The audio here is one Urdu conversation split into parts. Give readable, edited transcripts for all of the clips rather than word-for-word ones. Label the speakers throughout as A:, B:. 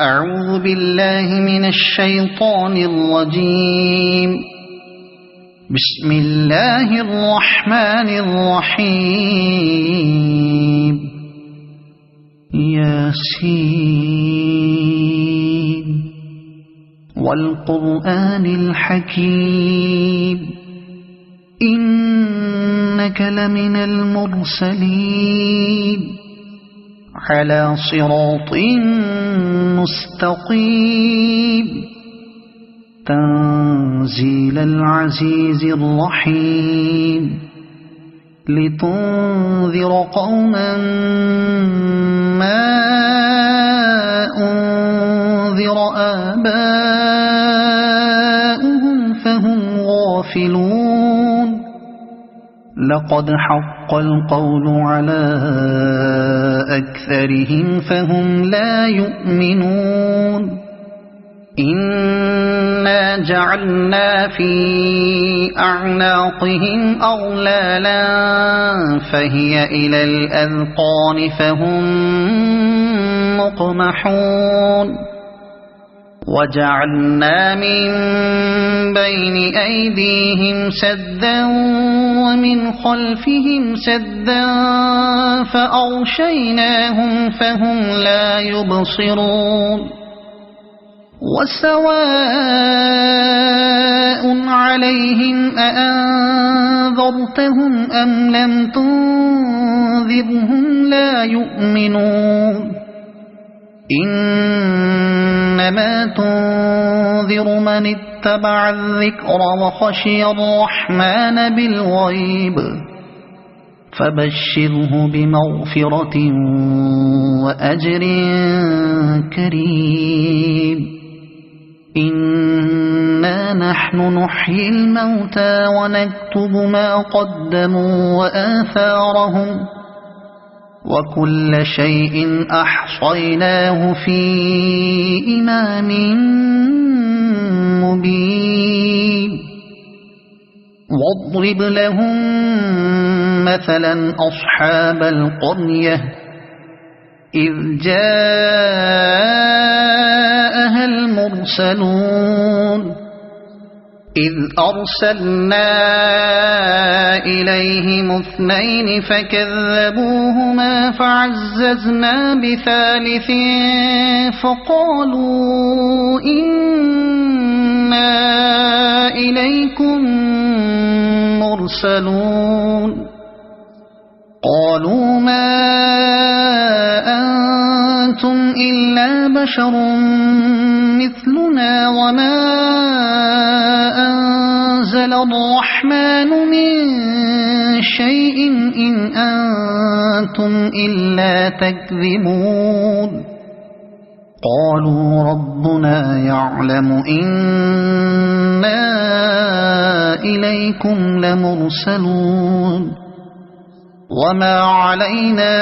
A: أعوذ بالله من الشيطان الرجيم. بسم الله الرحمن الرحيم. ياسين والقرآن الحكيم إنك لمن المرسلين على صراط مستقيم تنزيل العزيز الرحيم لتنذر قوما ما أنذر آباؤهم فهم غافلون. لقد حق القول على أكثرهم فهم لا يؤمنون. إنا جعلنا في أعناقهم أغلالا فهي إلى الأذقان فهم مقمحون. وجعلنا من بين أيديهم سدا ومن خلفهم سدا فأغشيناهم فهم لا يبصرون. وسواء عليهم أأنذرتهم أم لم تنذرهم لا يؤمنون. إنما تنذر من اتبع الذكر وخشي الرحمن بالغيب فبشره بمغفرة وأجر كريم. إنا نحن نحيي الموتى ونكتب ما قدموا وآثارهم وكل شيء أحصيناه في إمام مبين. واضرب لهم مثلا أصحاب القرية إذ جاءها المرسلون إذ أرسلنا إليهم اثنين فكذبوهما فعززنا بثالث فقالوا إنا إليكم مرسلون. قالوا ما أنتم إلا بشر مثلنا وما أنزل الرحمن من شيء إن أنتم إلا تكذبون. قالوا ربنا يعلم إنا إليكم لمرسلون وما علينا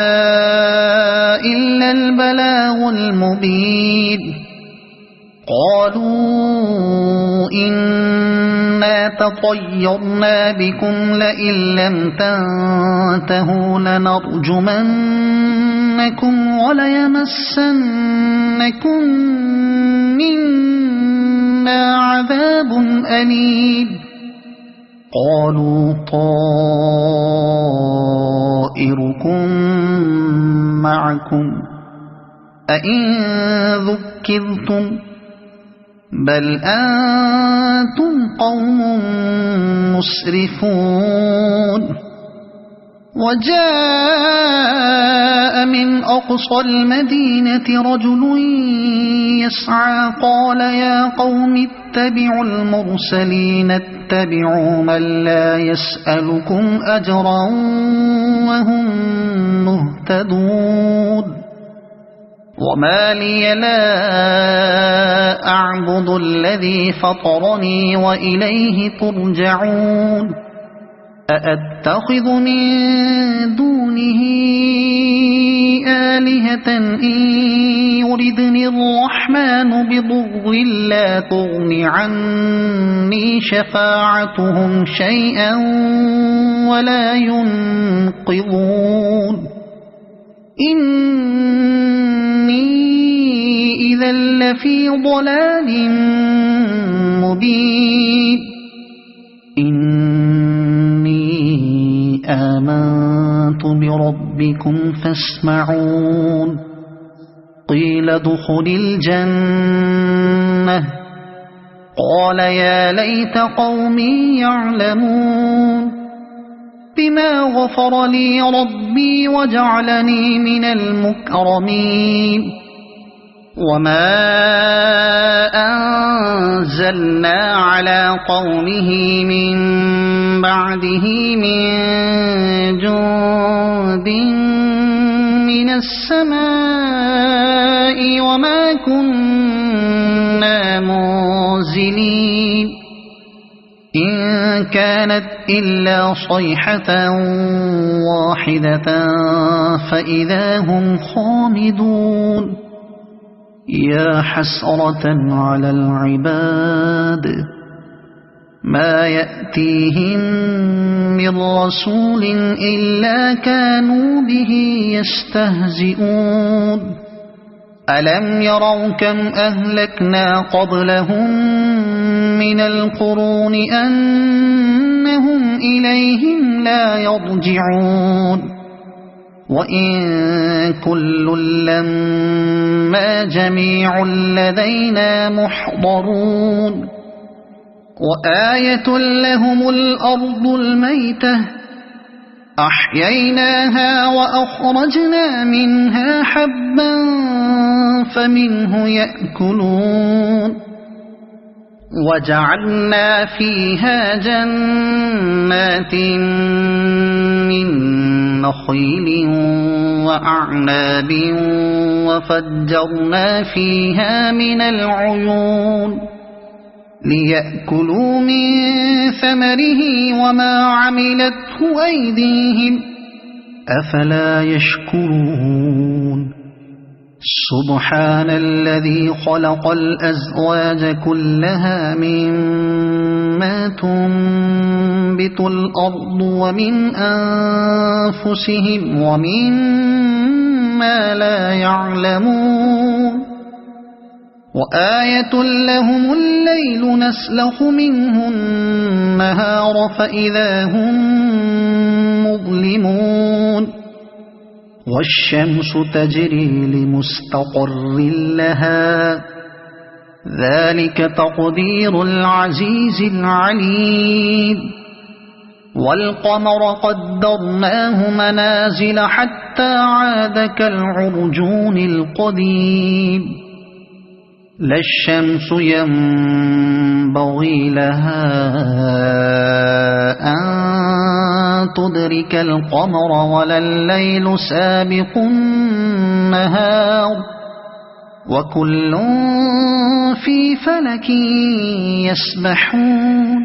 A: إلا البلاغ المبين. قالوا إنا تطيرنا بكم لئن لم تنتهوا لنرجمنكم وليمسنكم منا عذاب أليم. قالوا طائركم معكم أئن ذكرتم بل أنتم قوم مسرفون. وجاء من أقصى المدينة رجل يسعى قال يا قوم اتبعوا المرسلين اتبعوا من لا يسألكم أجرا وهم مهتدون. وما لي لا أعبد الذي فطرني وإليه ترجعون. أأتخذ من دونه آلهة إن يردني الرحمن بضر لا تغن عني شفاعتهم شيئا ولا ينقذون. إني إذا لفي ضلال مبين إني آمنت بربكم فاسمعون قيل ادخل الجنة قال يا ليت قومي يعلمون بما غفر لي ربي وجعلني من المكرمين وما أنزلنا على قومه من بعده من جند من السماء وما كنا منزلين إن كانت إلا صيحة واحدة فإذا هم خامدون يا حسرة على العباد ما يأتيهم من رسول إلا كانوا به يستهزئون ألم يروا كم أهلكنا قبلهم من القرون أنهم إليهم لا يرجعون وإن كل لما جميع لدينا محضرون وآية لهم الأرض الميتة أحييناها وأخرجنا منها حبا فمنه يأكلون وجعلنا فيها جنات من نخيل وأعناب وفجرنا فيها من العيون ليأكلوا من ثمره وما عملته أيديهم أفلا يشكرون سبحان الذي خلق الأزواج كلها مما تنبت الأرض ومن أنفسهم ومما لا يعلمون وآية لهم الليل نسلخ منه النهار فإذا هم مظلمون والشمس تجري لمستقر لها ذلك تقدير العزيز العليم والقمر قدرناه منازل حتى عاد كالعرجون القديم لا الشمس ينبغي لها أن تدرك القمر ولا الليل سابق النهار وكل في فلك يسبحون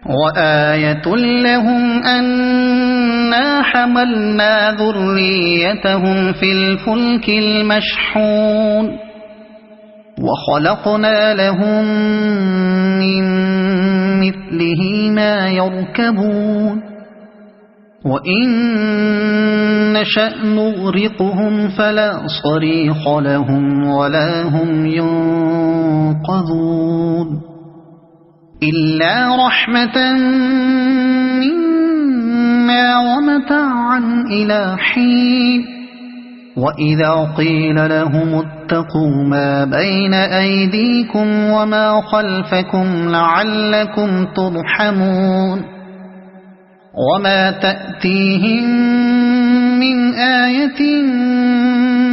A: وآية لهم أنا حملنا ذريتهم في الفلك المشحون وخلقنا لهم من مثله ما يركبون وإن نشأ نغرقهم فلا صريخ لهم ولا هم ينقذون إلا رحمة منا ومتاعا إلى حين وإذا قيل لهم اتقوا ما بين أيديكم وما خلفكم لعلكم ترحمون وما تأتيهم من آية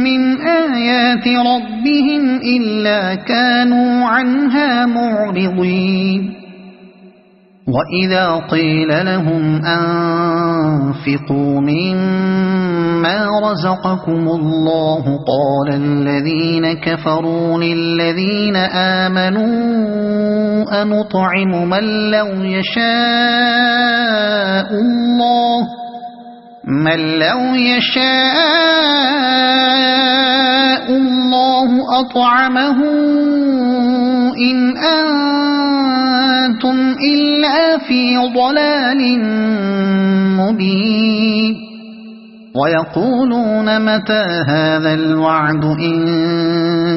A: من آيات ربهم إلا كانوا عنها معرضين وإذا قيل لهم أنفقوا مما رزقكم الله قال الذين كفروا للذين آمنوا أنطعم من لو يشاء الله أطعمه إن أنتم إلا في ضلال مبين ويقولون متى هذا الوعد إن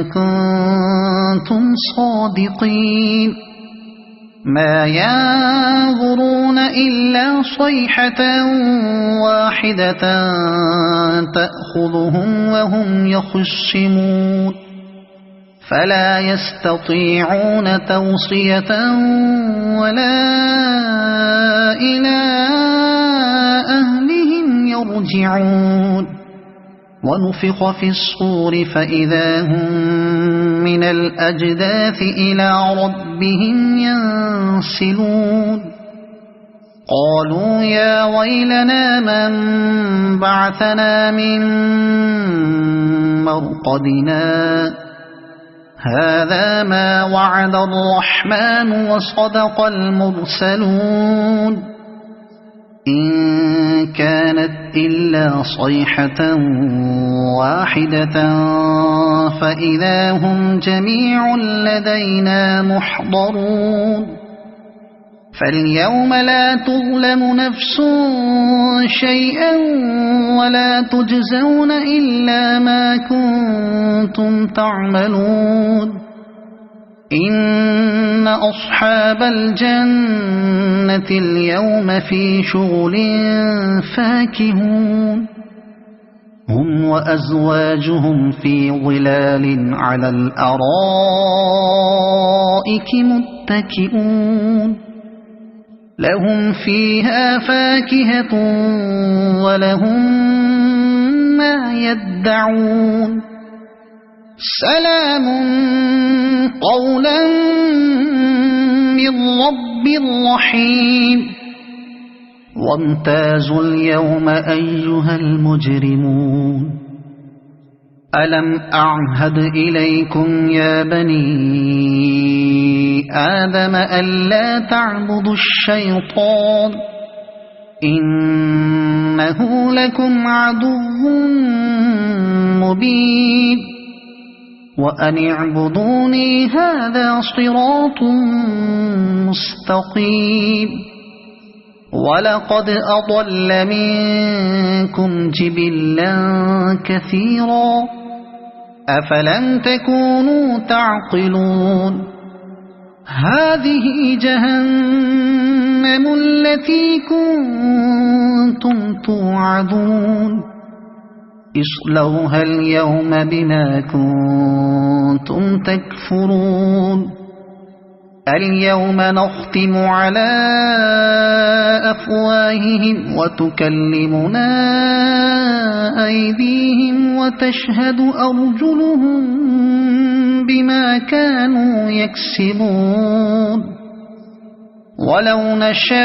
A: كنتم صادقين ما ينظرون إلا صيحة واحدة تأخذهم وهم يخصمون فلا يستطيعون توصية ولا إلى أهلهم يرجعون ونفخ في الصور فإذا هم من الأجداث إلى ربهم ينسلون قالوا يا ويلنا من بعثنا من مرقدنا هذا ما وعد الرحمن وصدق المرسلون إن كانت إلا صيحة واحدة فإذا هم جميع لدينا محضرون فاليوم لا تظلم نفس شيئا ولا تجزون إلا ما كنتم تعملون إن أصحاب الجنة اليوم في شغل فاكهون هم وأزواجهم في ظلال على الأرائك متكئون لهم فيها فاكهة ولهم ما يدعون سلام قولا من رب رحيم وامتازوا اليوم أيها المجرمون ألم أعهد إليكم يا بني آدم ألا تعبدوا الشيطان إنه لكم عدو مبين وأن اعبدوني هذا صراط مستقيم ولقد أضل منكم جبلا كثيرا أفلم تكونوا تعقلون هذه جهنم التي كنتم توعدون اصلوها اليوم بما كنتم تكفرون اليوم نختم على أفواههم وتكلمنا أيديهم وتشهد أرجلهم بما كانوا يكسبون ولو نشاء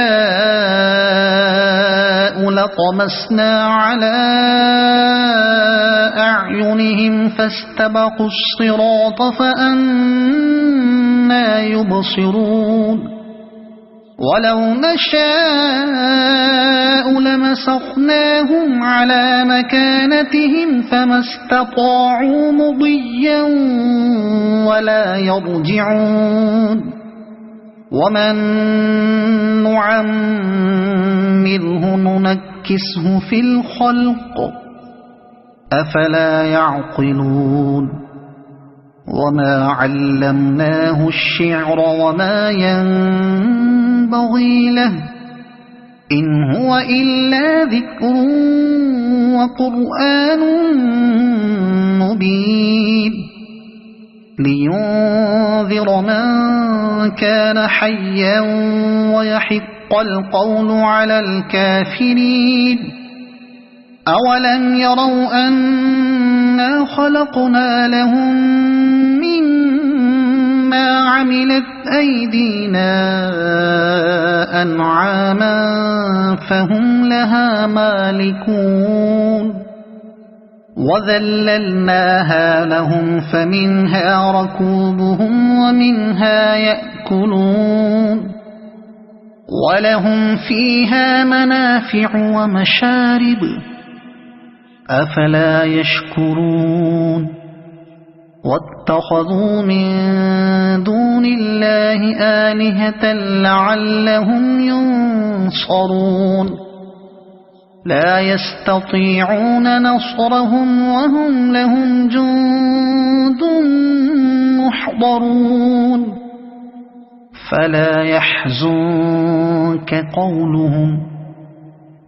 A: لطمسنا على أعينهم فاستبقوا الصراط فأنى يبصرون ولو نشاء لمسخناهم على مكانتهم فما استطاعوا مضيا ولا يرجعون ومن نعمره ننكسه في الخلق أفلا يعقلون وما علمناه الشعر وما ينبغي له إن هو إلا ذكر وقرآن مبين لينذر من كان حيا ويحق القول على الكافرين أولم يروا أنا خلقنا لهم مما عملت أيدينا أنعاما فهم لها مالكون وذللناها لهم فمنها ركوبهم ومنها يأكلون ولهم فيها منافع ومشارب أفلا يشكرون واتخذوا من دون الله آلهة لعلهم ينصرون لا يستطيعون نصرهم وهم لهم جند محضرون فلا يحزنك قولهم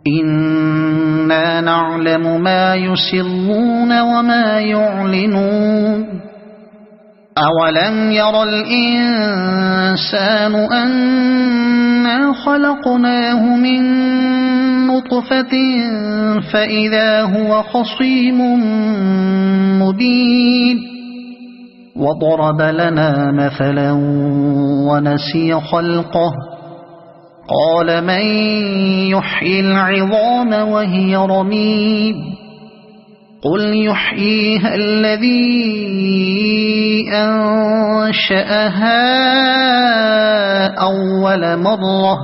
A: إنا نعلم ما يسرون وما يعلنون أولم ير الإنسان أنا خلقناه من نطفة فإذا هو خصيم مبين وضرب لنا مثلا ونسي خلقه قال من يحيي العظام وهي رميم قل يحييها الذي أنشأها أول مرة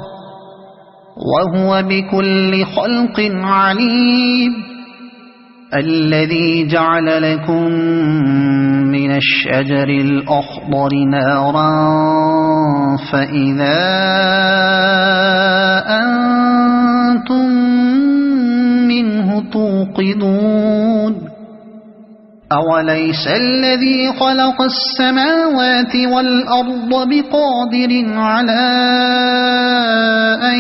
A: وهو بكل خلق عليم الذي جعل لكم من الشجر الأخضر نارا فإذا أنتم منه توقدون أوليس الذي خلق السماوات والأرض بقادر على أن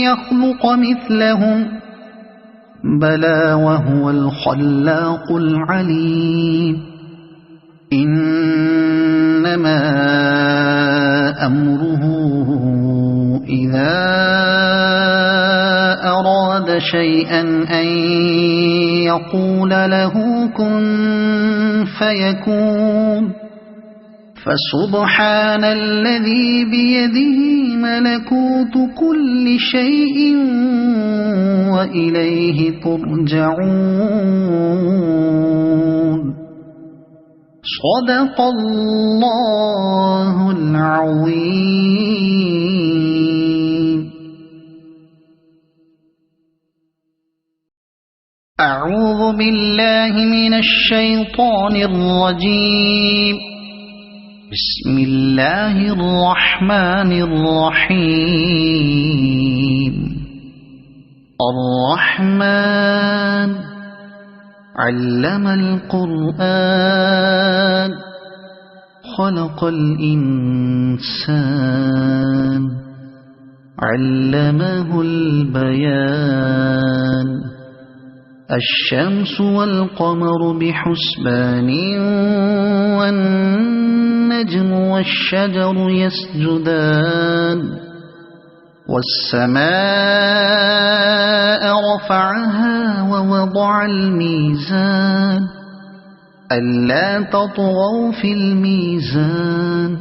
A: يخلق مثلهم بلى وهو الخلاق العليم إنما أمره إذا أراد شيئا أن يقول له كن فيكون فسبحان الذي بيده ملكوت كل شيء وإليه ترجعون صدق الله العظيم أعوذ بالله من الشيطان الرجيم بسم الله الرحمن الرحيم الرحمن علم القرآن خلق الإنسان علمه البيان الشمس والقمر بحسبان والنجم والشجر يسجدان والسماء رفعها ووضع الميزان ألا تطغوا في الميزان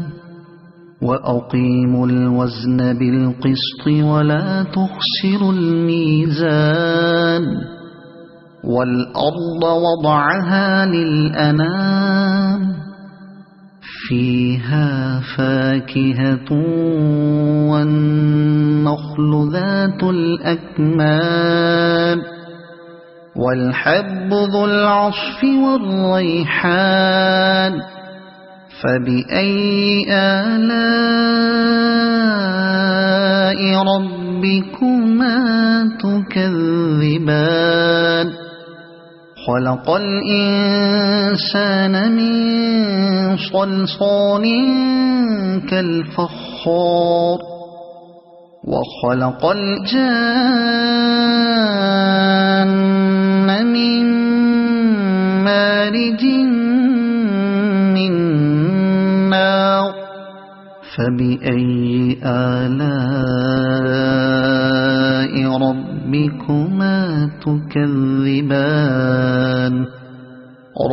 A: وأقيموا الوزن بالقسط ولا تخسروا الميزان والأرض وضعها للأنام فيها فاكهة والنخل ذات الأكمام والحب ذو العصف والريحان فبأي آلاء ربكما تكذبان خلق الإنسان من صلصال كالفخار وخلق الجان من مارج من نار فبأي آلاء ربكما تكذبان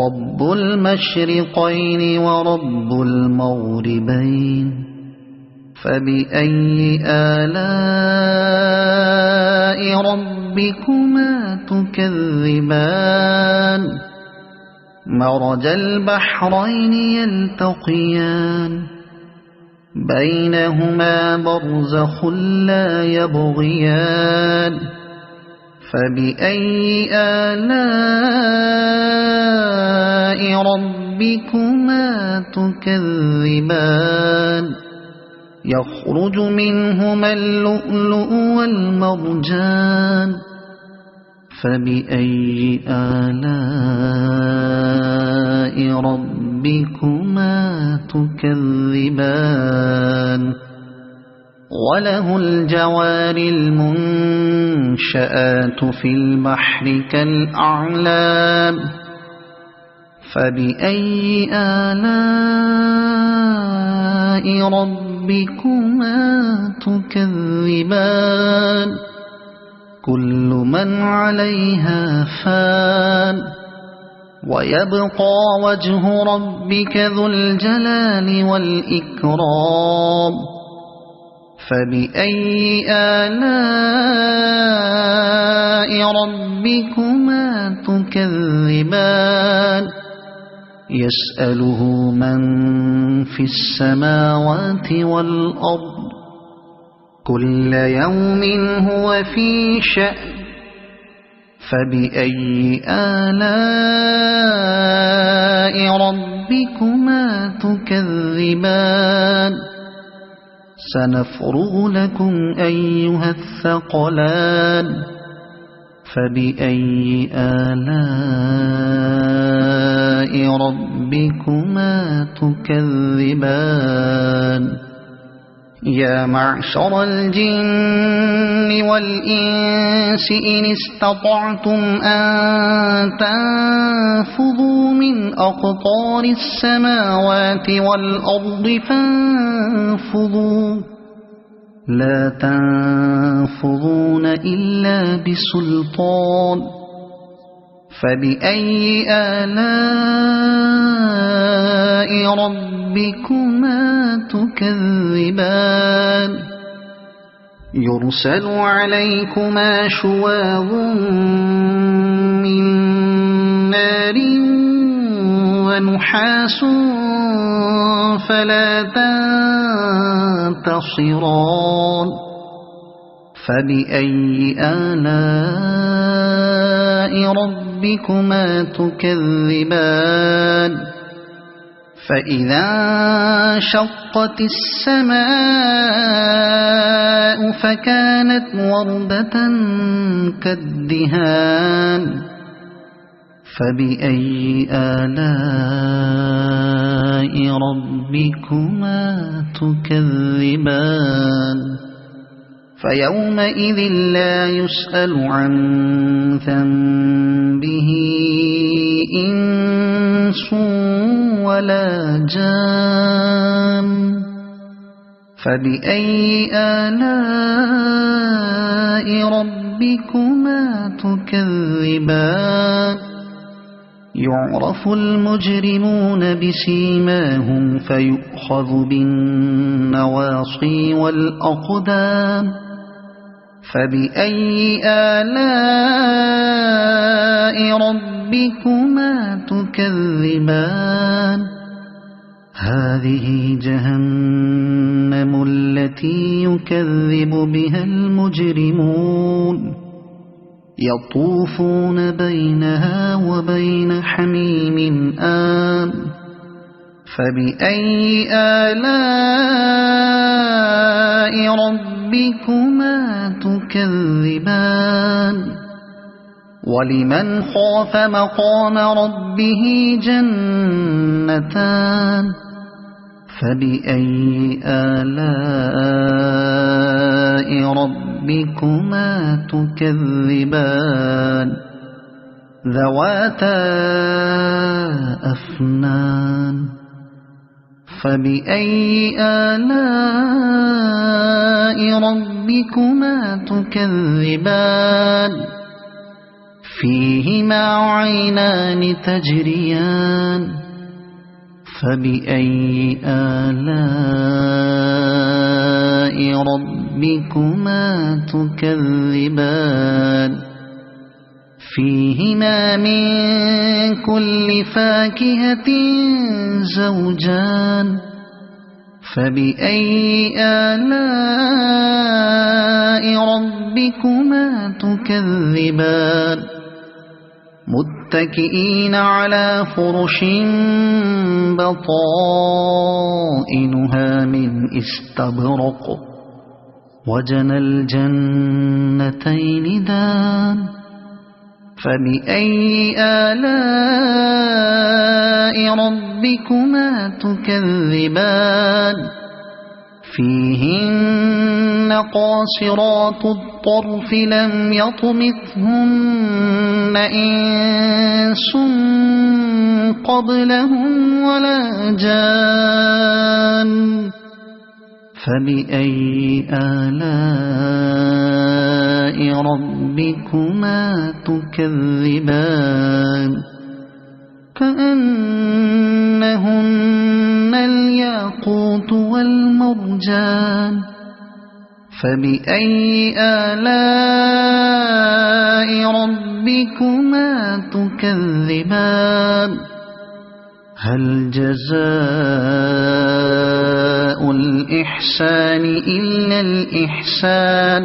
A: رب المشرقين ورب المغربين فبأي آلاء ربكما تكذبان مرج البحرين يلتقيان بينهما برزخ لا يبغيان فبأي آلاء ربكما تكذبان يخرج منهما اللؤلؤ والمرجان فبأي آلاء ربكما تكذبان وله الجوار المنشآت في البحر كالأعلام فبأي آلاء ربكما تكذبان كل من عليها فان ويبقى وجه ربك ذو الجلال والإكرام فبأي آلاء ربكما تكذبان يسأله من في السماوات والأرض كل يوم هو في شأن فبأي آلاء ربكما تكذبان سنفرغ لكم أيها الثقلان فبأي آلاء ربكما تكذبان يا معشر الجن والإنس إن استطعتم أن تنفذوا من أقطار السماوات والأرض فانفذوا لا تنفذون إلا بسلطان فبأي آلاء ربكما تكذبان يرسل عليكما شواظ من نار ونحاس فلا تنتصران فبأي آلاء ربكما تكذبان فإذا انشقت السماء فكانت وردة كالدهان فبأي آلاء ربكما تكذبان فيومئذ لا يسأل عن ذنبه إنس ولا جان فبأي آلاء ربكما تكذبان يعرف المجرمون بسيماهم فيؤخذ بالنواصي والأقدام فبأي آلاء ربكما تكذبان هذه جهنم التي يكذب بها المجرمون يطوفون بينها وبين حميم آن فبأي آلاء ربكما تكذبان ولمن خاف مقام ربه جنتان فبأي آلاء ربكما تكذبان ذواتا أفنان فبأي آلاء ربكما تكذبان فيهما عينان تجريان فبأي آلاء ربكما تكذبان فيهما من كل فاكهة زوجان فبأي آلاء ربكما تكذبان متكئين على فرش بطائنها من استبرق وجنى الجنتين دان فبأي آلاء ربكما تكذبان فيهن قاصرات الطرف لم يطمثهن إنس قبلهم ولا جان فبأي آلاء ربكما تكذبان كأنهن الياقوت والمرجان فبأي آلاء ربكما تكذبان هل جزاء الإحسان إلا الإحسان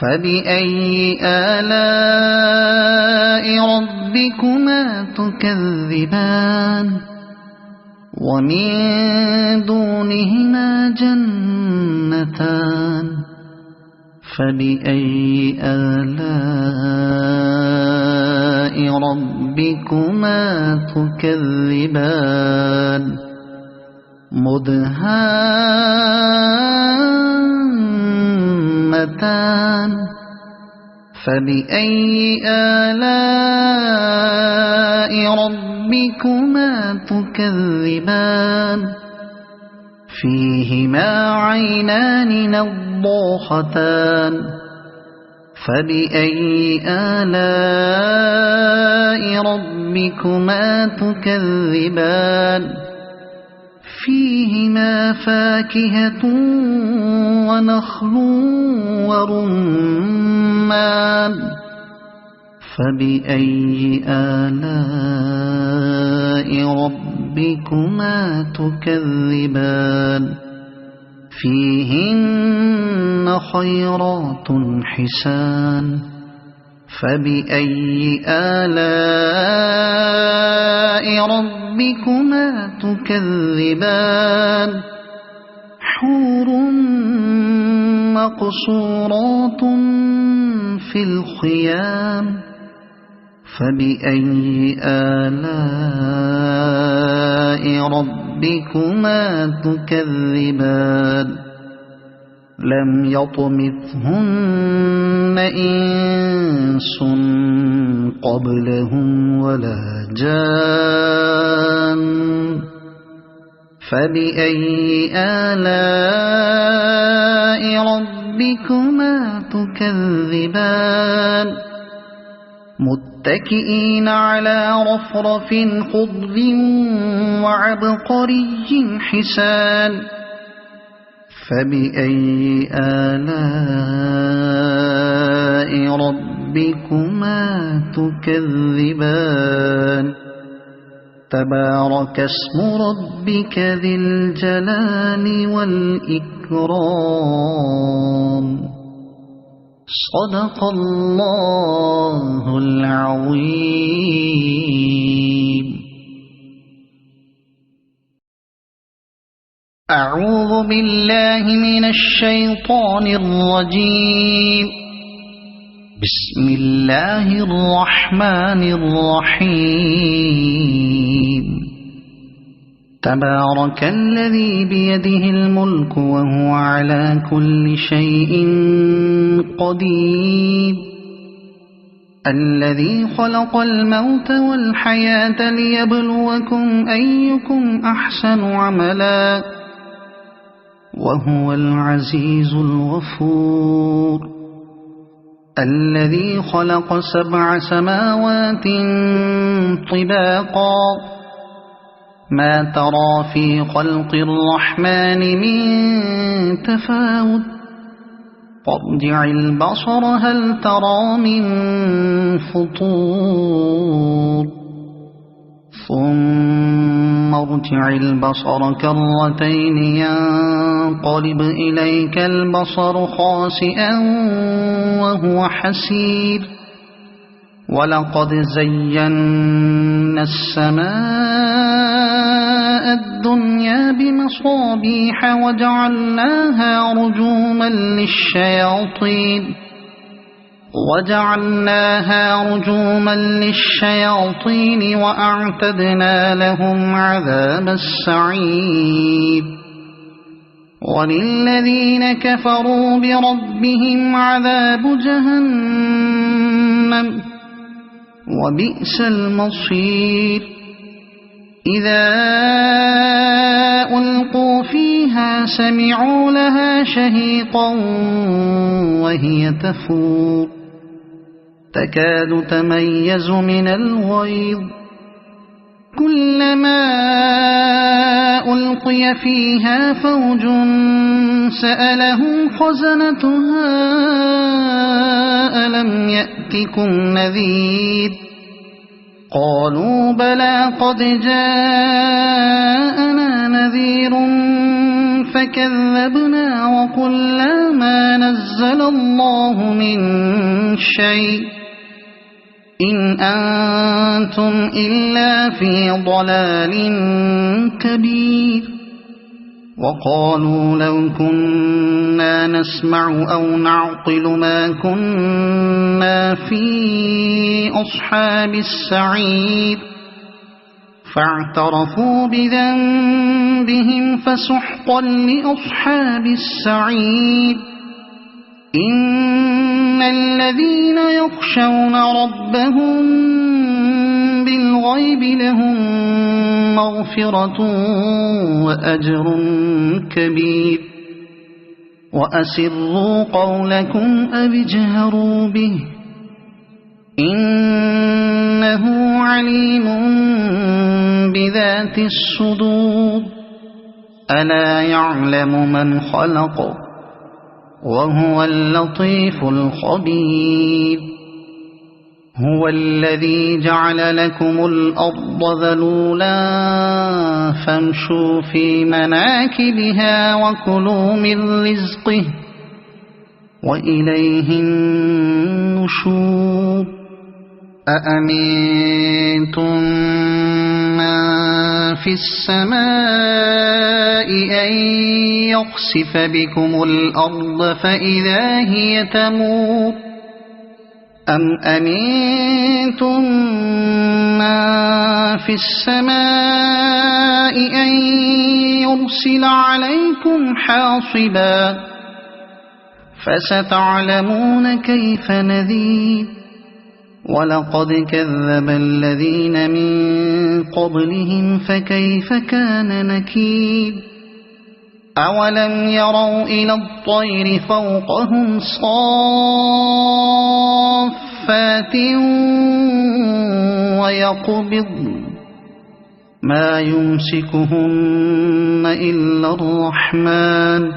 A: فبأي آلاء ربكما تكذبان ومن دونهما جنتان فبأي آلاء ربكما تكذبان مدهامتان فبأي آلاء ربكما تكذبان فيهما عينان نضاختان فبأي آلاء ربكما تكذبان فيهما فاكهة ونخل ورمان فبأي آلاء ربكما تكذبان فيهن خيرات حسان فبأي آلاء ربكما تكذبان حور مقصورات في الخيام فبأي آلاء ربكما تكذبان لم يطمثهن إنس قبلهم ولا جان فبأي آلاء ربكما تكذبان متكئين على رفرف خضر وعبقري حسان فبأي آلاء ربكما تكذبان تبارك اسم ربك ذي الجلال والإكرام صدق الله العظيم. أعوذ بالله من الشيطان الرجيم. بسم الله الرحمن الرحيم. تبارك الذي بيده الملك وهو على كل شيء قدير الذي خلق الموت والحياة ليبلوكم أيكم أحسن عملا وهو العزيز الغفور الذي خلق 7 سماوات طباقا ما ترى في خلق الرحمن من تفاوت فارجع البصر هل ترى من فطور ثم ارجع البصر كرتين ينقلب إليك البصر خاسئا وهو حسير ولقد زينا السماء الدنيا بمصابيح وجعلناها رجوما للشياطين وجعلناها رجوما للشياطين وأعتدنا لهم عذاب السعير وللذين كفروا بربهم عذاب جهنم وبئس المصير إذا ألقوا فيها سمعوا لها شهيقا وهي تفور تكاد تميز من الغيظ كلما ألقي فيها فوج سألهم خزنتها ألم يأتكم نذير قالوا بلى قد جاءنا نذير فكذبنا وقلنا ما نزل الله من شيء إن أنتم إلا في ضلال كبير وقالوا لو كنا نسمع أو نعقل ما كنا في أصحاب السعير فاعترفوا بذنبهم فسحقا لأصحاب السعير إن الذين يخشون ربهم بالغيب لهم مغفرة وأجر كبير وأسروا قولكم أو اجهروا به إنه عليم بذات الصدور ألا يعلم من خلق وهو اللطيف الخبير هو الذي جعل لكم الأرض ذلولا فامشوا في مناكبها وكلوا من رزقه وإليه النشور أأمنتم من في السماء أن يخسف بكم الأرض فإذا هي تمور أم أمنتم من في السماء أن يرسل عليكم حاصبا فستعلمون كيف نذير ولقد كذب الذين من قبلهم فكيف كان نكير أولم يروا إلى الطير فوقهم صافات ويقبض ما يمسكهن إلا الرحمن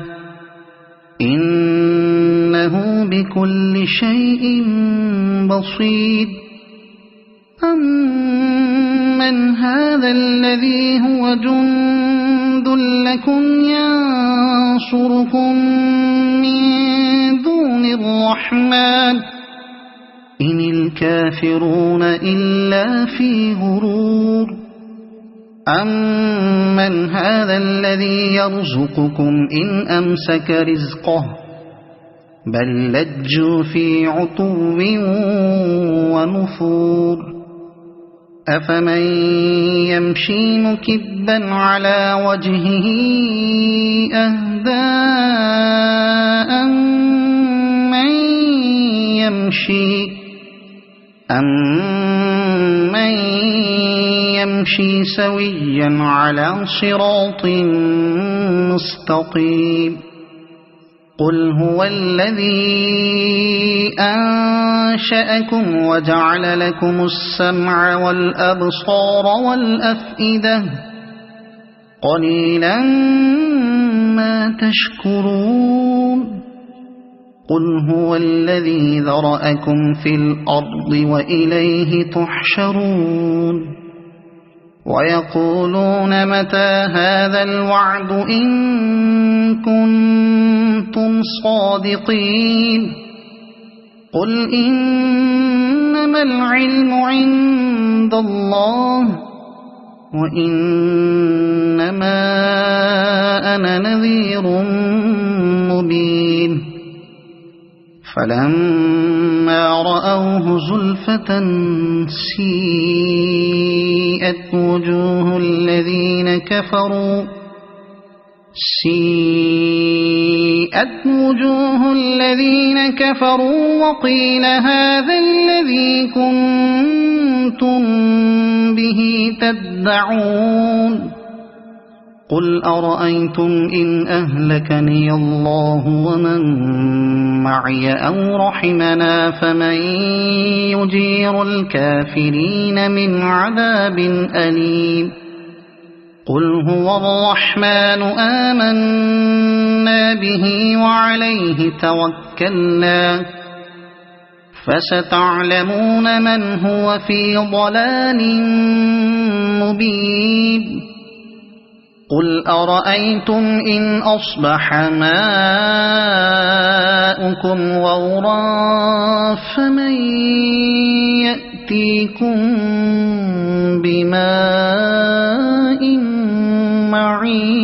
A: إنه بكل شيء بصير أمن هذا الذي هو جند لكم ينصركم من دون الرحمن إن الكافرون إلا في غرور أمن هذا الذي يرزقكم إن أمسك رزقه بل لجوا في عتو ونفور أفمن يمشي مكبا على وجهه أهدى أمن يمشي سويا على صراط مستقيم قل هو الذي أنشأكم وجعل لكم السمع والأبصار والأفئدة قليلا ما تشكرون قل هو الذي ذرأكم في الأرض وإليه تحشرون ويقولون متى هذا الوعد إن كنتم صادقين قل إنما العلم عند الله وإنما أنا نذير مبين فلما فلما رأوه زلفة سيئت وجوه الذين كفروا وقيل هذا الذي كنتم به تدعون قل أرأيتم إن أهلكني الله ومن معي أو رحمنا فمن يجير الكافرين من عذاب أليم قل هو الرحمن آمنا به وعليه توكلنا فستعلمون من هو في ضلال مبين قل أرأيتم إن أصبح ماؤكم غورا فمن يأتيكم بماء معين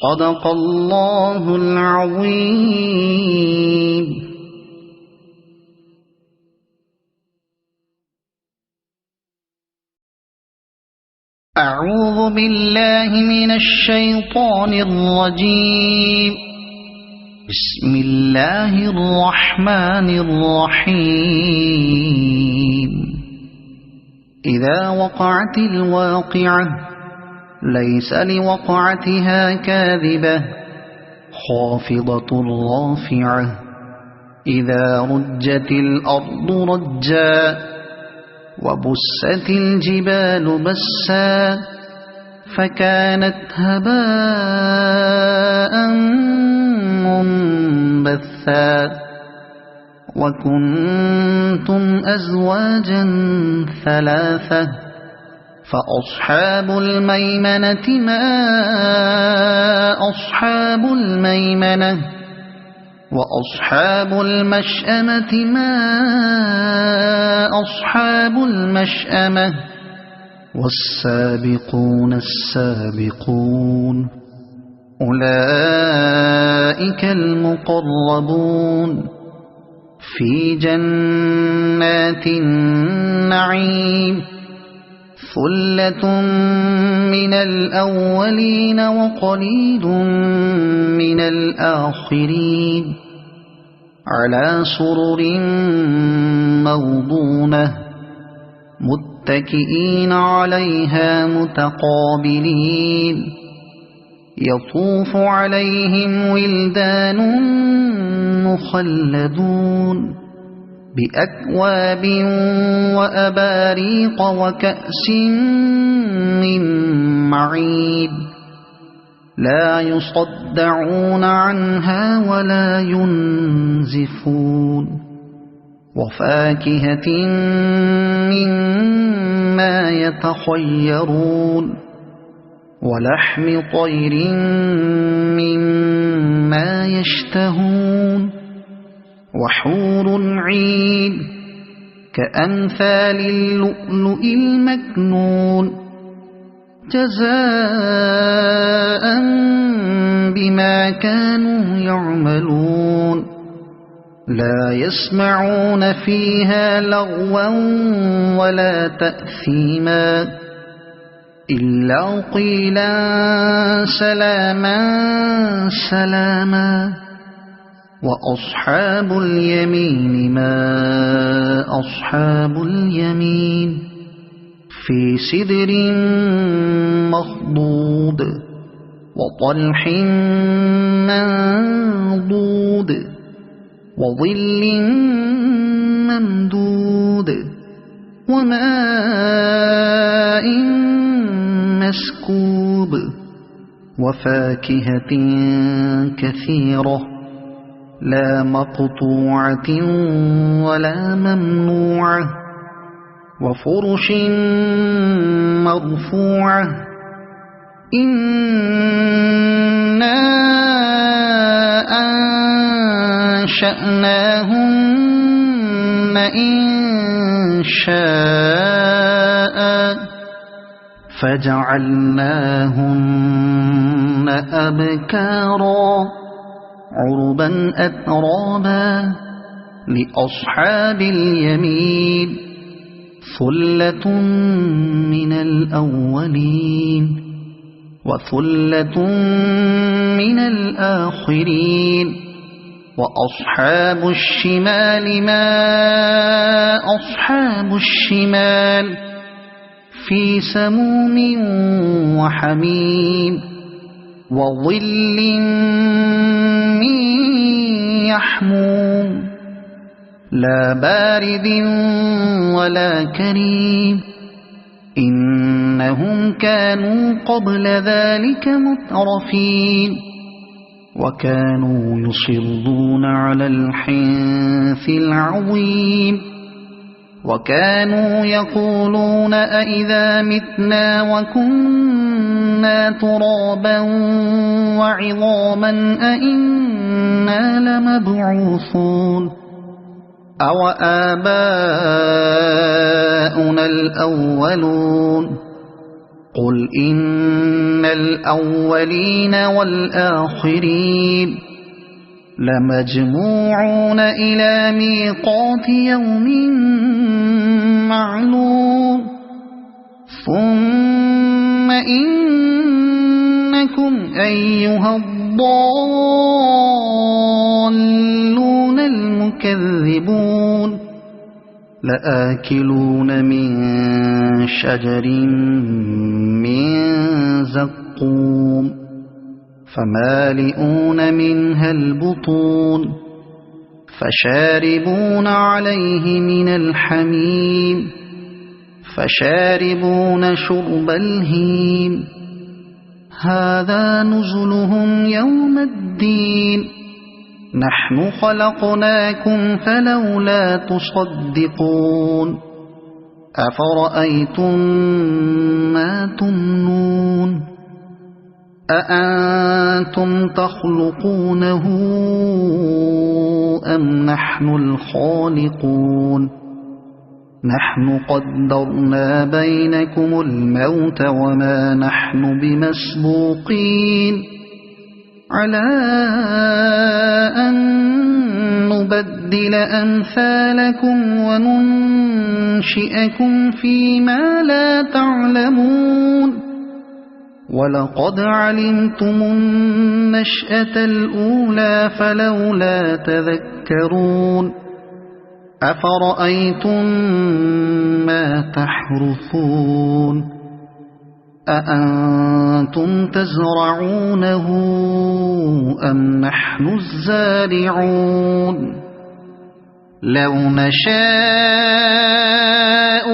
A: صدق الله العظيم. أعوذ بالله من الشيطان الرجيم. بسم الله الرحمن الرحيم. إذا وقعت الواقعة ليس لوقعتها كاذبة خافضة رافعة إذا رجت الأرض رجا وبست الجبال بسا فكانت هباء منبثا وكنتم أزواجا ثلاثة فأصحاب الميمنة ما أصحاب الميمنة وأصحاب المشأمة ما أصحاب المشأمة والسابقون السابقون أولئك المقربون في جنات النعيم ثلة من الأولين وقليل من الآخرين على سرر موضونة متكئين عليها متقابلين يطوف عليهم ولدان مخلدون بأكواب وأباريق وكأس من معين لا يصدعون عنها ولا ينزفون وفاكهة مما يتخيرون ولحم طير مما يشتهون وحور عين كأمثال اللؤلؤ المكنون جزاء بما كانوا يعملون لا يسمعون فيها لغوا ولا تأثيما إلا قيلا سلاما سلاما وأصحاب اليمين ما أصحاب اليمين في سدر مخضود وطلح منضود وظل ممدود وماء مسكوب وفاكهة كثيرة لا مقطوعة ولا ممنوعة وفرش مرفوعة إنا أنشأناهن إنشاء فجعلناهن أبكارا عربا أترابا لأصحاب اليمين ثلة من الأولين وثلة من الآخرين وأصحاب الشمال ما أصحاب الشمال في سموم وحميم وظل من يحموم لا بارد ولا كريم إنهم كانوا قبل ذلك مترفين وكانوا يصرون على الحنث العظيم وكانوا يقولون أئذا متنا وكنا ترابا وعظاما أئنا لمبعوثون أو آباؤنا الأولون قل إن الأولين والآخرين لمجموعون إلى ميقات يوم معلوم ثم إنكم أيها الضالون المكذبون لآكلون من شجر من زقوم فمالئون منها البطون فشاربون عليه من الحميم فشاربون شرب الهيم هذا نزلهم يوم الدين نحن خلقناكم فلولا تصدقون أفرأيتم ما تمنون أأنتم تخلقونه أم نحن الخالقون نحن قدرنا بينكم الموت وما نحن بمسبوقين على أن نبدل أمثالكم وننشئكم فيما لا تعلمون ولقد علمتم النشأة الأولى فلولا تذكرون أفرأيتم ما تحرثون أأنتم تزرعونه أم نحن الزارعون لو نشاء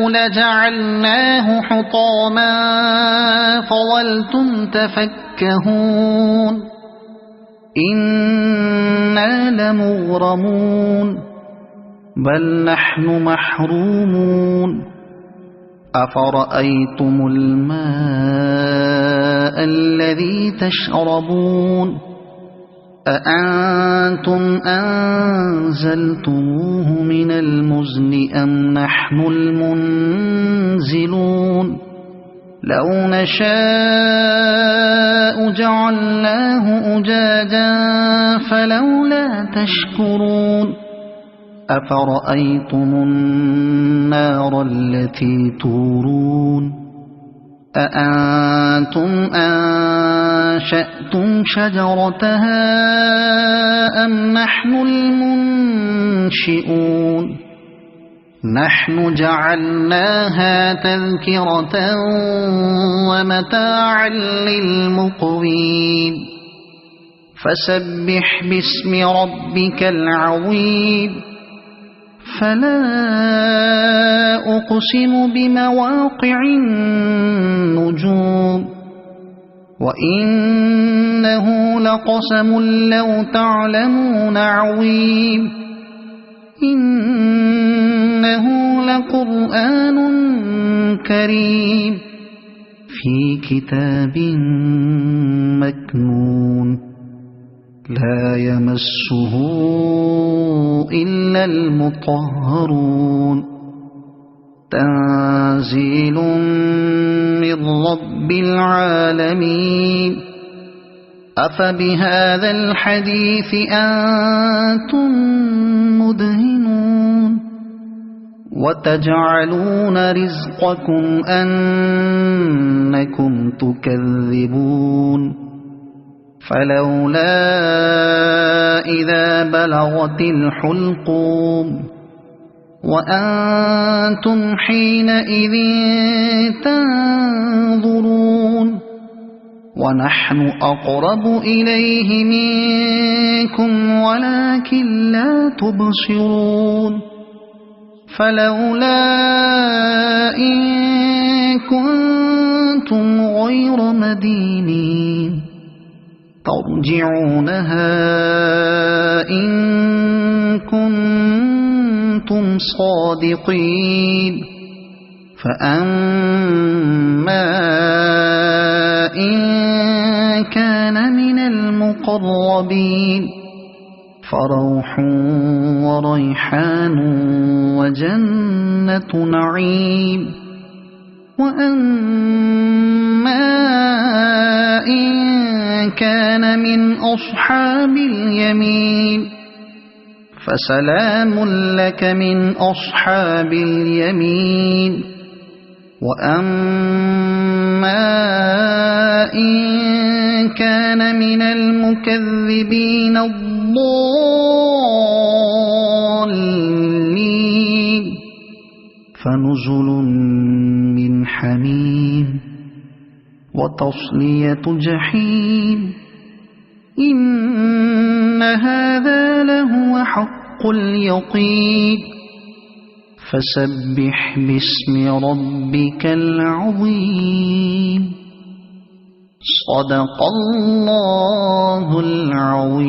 A: لجعلناه حطاما فظلتم تفكهون إنا لمغرمون بل نحن محرومون أفرأيتم الماء الذي تشربون أأنتم أنزلتموه من المزن أم نحن المنزلون لو نشاء جعلناه أجاجا فلولا تشكرون أفرأيتم النار التي تورون أأنتم أنشأتم شجرتها أم نحن المنشئون نحن جعلناها تذكرة ومتاعا للمقوين فسبح باسم ربك العظيم فلا أقسم بمواقع النجوم وإنه لقسم لو تعلمون عظيم إنه لقرآن كريم في كتاب مكنون لا يمسه إلا المطهرون تنزيل من رب العالمين أفبهذا الحديث أنتم مدهنون وتجعلون رزقكم أنكم تكذبون فلولا إذا بلغت الحلقوم وأنتم حينئذ تنظرون ونحن أقرب إليه منكم ولكن لا تبصرون فلولا إن كنتم غير مدينين ترجعونها إن كنتم صادقين فأما إن كان من المقربين فروح وريحان وجنة نعيم وأما إن كان من أصحاب اليمين فسلام لك من أصحاب اليمين وأما إن كان من المكذبين الضالين فنزل من حميم وتصلية جحيم إن هذا لهو حق اليقين فسبح باسم ربك العظيم صدق الله العظيم.